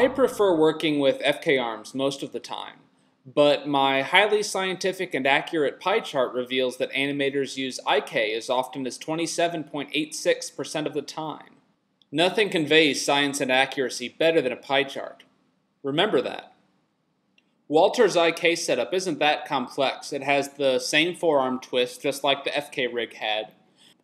I prefer working with FK arms most of the time, but my highly scientific and accurate pie chart reveals that animators use IK as often as 27.86% of the time. Nothing conveys science and accuracy better than a pie chart. Remember that. Walter's IK setup isn't that complex. It has the same forearm twist just like the FK rig had.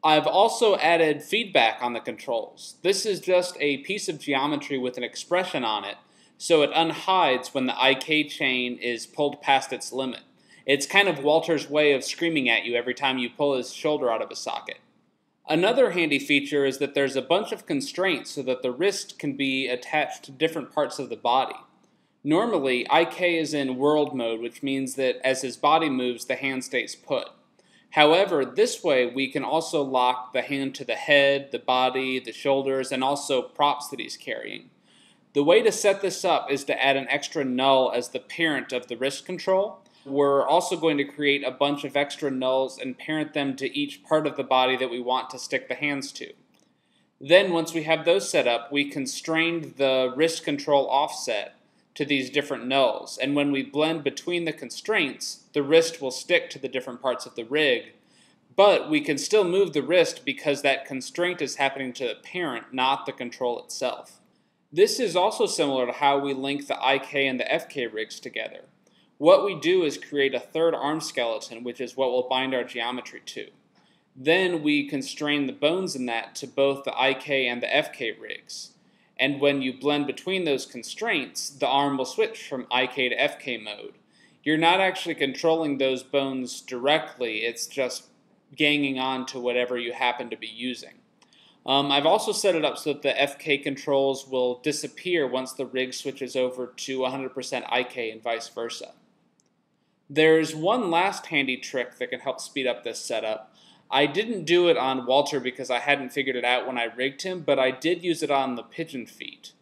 I've also added feedback on the controls. This is just a piece of geometry with an expression on it, so it unhides when the IK chain is pulled past its limit. It's kind of Walter's way of screaming at you every time you pull his shoulder out of a socket. Another handy feature is that there's a bunch of constraints so that the wrist can be attached to different parts of the body. Normally, IK is in world mode, which means that as his body moves, the hand stays put. However, this way we can also lock the hand to the head, the body, the shoulders, and also props that he's carrying. The way to set this up is to add an extra null as the parent of the wrist control. We're also going to create a bunch of extra nulls and parent them to each part of the body that we want to stick the hands to. Then once we have those set up, we constrained the wrist control offset to these different nulls, and when we blend between the constraints, the wrist will stick to the different parts of the rig, but we can still move the wrist because that constraint is happening to the parent, not the control itself. This is also similar to how we link the IK and the FK rigs together. What we do is create a third arm skeleton, which is what we'll bind our geometry to. Then we constrain the bones in that to both the IK and the FK rigs. And when you blend between those constraints, the arm will switch from IK to FK mode. You're not actually controlling those bones directly, it's just ganging on to whatever you happen to be using. I've also set it up so that the FK controls will disappear once the rig switches over to 100% IK and vice versa. There's one last handy trick that can help speed up this setup. I didn't do it on Walter because I hadn't figured it out when I rigged him, but I did use it on the Pigeon feet.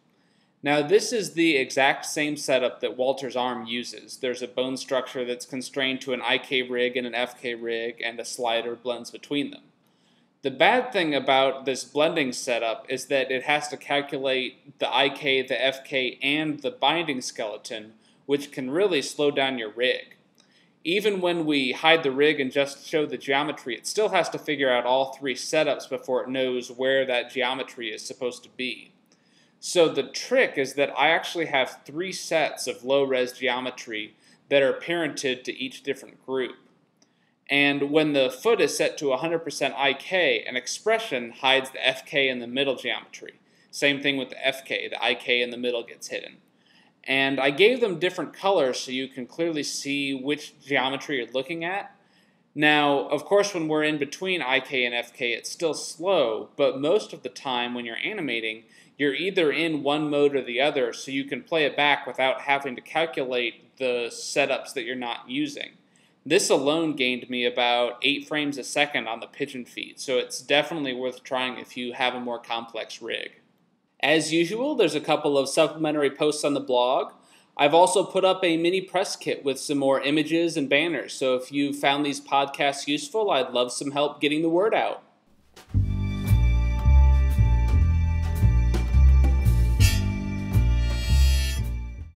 Now this is the exact same setup that Walter's arm uses. There's a bone structure that's constrained to an IK rig and an FK rig, and a slider blends between them. The bad thing about this blending setup is that it has to calculate the IK, the FK, and the binding skeleton, which can really slow down your rig. Even when we hide the rig and just show the geometry, it still has to figure out all three setups before it knows where that geometry is supposed to be. So the trick is that I actually have 3 sets of low-res geometry that are parented to each different group. And when the foot is set to 100% IK, an expression hides the FK in the middle geometry. Same thing with the FK, the IK in the middle gets hidden. And I gave them different colors so you can clearly see which geometry you're looking at. Now, of course, when we're in between IK and FK, it's still slow, but most of the time when you're animating, you're either in one mode or the other, so you can play it back without having to calculate the setups that you're not using. This alone gained me about 8 frames a second on the Pigeon feet, so it's definitely worth trying if you have a more complex rig. As usual, there's a couple of supplementary posts on the blog. I've also put up a mini press kit with some more images and banners, so if you found these podcasts useful, I'd love some help getting the word out.